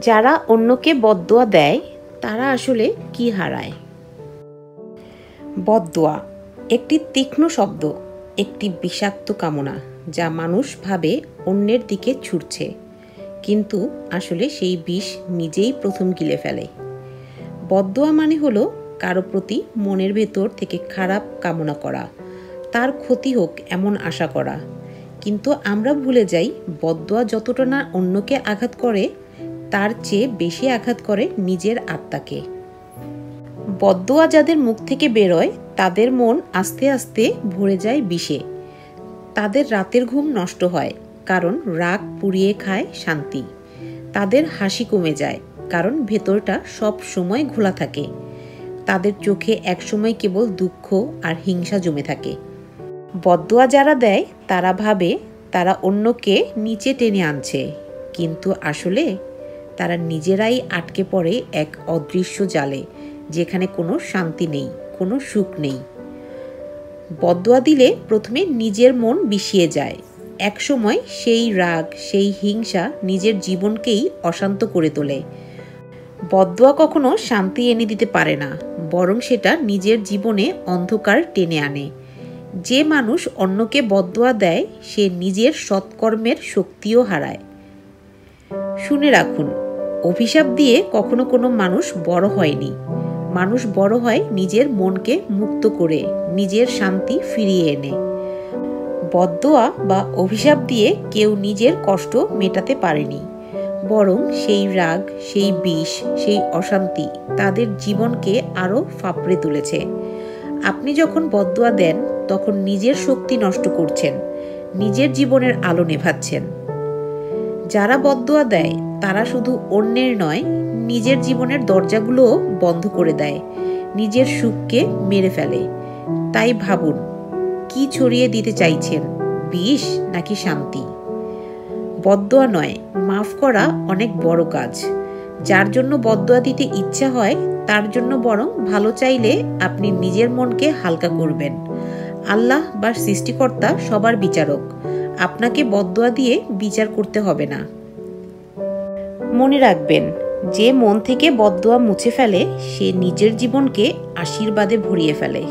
যারা অন্যকে বদদোয়া দেয় তারা আসলে কি হারায়? বদদোয়া একটি তীক্ষ্ণ শব্দ, একটি বিষাক্ত কামনা যা মানুষ ভাবে অন্যের দিকে ছুটছে, কিন্তু আসলে সেই বিষ নিজেই প্রথম গিলে ফেলে। বদদোয়া মানে হলো কারো প্রতি মনের ভেতর থেকে খারাপ কামনা করা, তার ক্ষতি হোক এমন আশা করা। কিন্তু আমরা ভুলে যাই, বদদোয়া যতটা না অন্যকে আঘাত করে, তার চেয়ে বেশি আঘাত করে নিজের আত্মাকে। বদদোয়া যাদের মুখ থেকে বেরোয় তাদের মন আস্তে আস্তে ভরে যায় বিষে। তাদের রাতের ঘুম নষ্ট হয়, কারণ রাগ পুড়িয়ে খায় শান্তি। তাদের হাসি কমে যায়, কারণ ভেতরটা সব সময় ঘোলা থাকে। তাদের চোখে একসময় কেবল দুঃখ আর হিংসা জমে থাকে। বদদোয়া যারা দেয় তারা ভাবে তারা অন্যকে নিচে টেনে আনছে, কিন্তু আসলে তারা নিজেরাই আটকে পড়ে এক অদৃশ্য জালে, যেখানে কোনো শান্তি নেই, কোনো সুখ নেই। বদদোয়া দিলে প্রথমে নিজের মন বিষিয়ে যায়। একসময় সেই রাগ, সেই হিংসা নিজের জীবনকেই অশান্ত করে তোলে। বদদোয়া কখনো শান্তি এনে দিতে পারে না, বরং সেটা নিজের জীবনে অন্ধকার টেনে আনে। যে মানুষ অন্যকে বদদোয়া দেয় সে নিজের সৎকর্মের শক্তিও হারায়। শুনে রাখুন, অভিশাপ দিয়ে কখনো কোনো মানুষ বড় হয়নি। মানুষ বড় হয় নিজের মনকে মুক্ত করে, নিজের শান্তি ফিরিয়ে এনে। বদদোয়া বা অভিশাপ দিয়ে কেউ নিজের কষ্ট মেটাতে পারেনি, বরং সেই রাগ, সেই বিষ, সেই অশান্তি তাদের জীবনকে আরও ফাঁপড়ে তুলেছে। আপনি যখন বদদোয়া দেন তখন নিজের শক্তি নষ্ট করছেন, নিজের জীবনের আলো নেভাচ্ছেন। যারা বদদোয়া দেয় তারা শুধু অন্যের নয়, নিজের জীবনের দরজাগুলোও বন্ধ করে দেয়, নিজের সুখকে মেরে ফেলে। তাই ভাবুন, কি ছড়িয়ে দিতে চাইছেন, বিষ নাকি শান্তি? বদদোয়া নয়, মাফ করা অনেক বড় কাজ। যার জন্য বদদোয়া দিতে ইচ্ছা হয় তার জন্য বরং ভালো চাইলে আপনি নিজের মনকে হালকা করবেন। আল্লাহ বা সৃষ্টিকর্তা সবার বিচারক, আপনাকে বদদোয়া দিয়ে বিচার করতে হবে না। মনে রাখবেন, যে মন থেকে বদদোয়া মুছে ফেলে সে নিজের জীবনকে আশীর্বাদে ভরিয়ে ফেলে।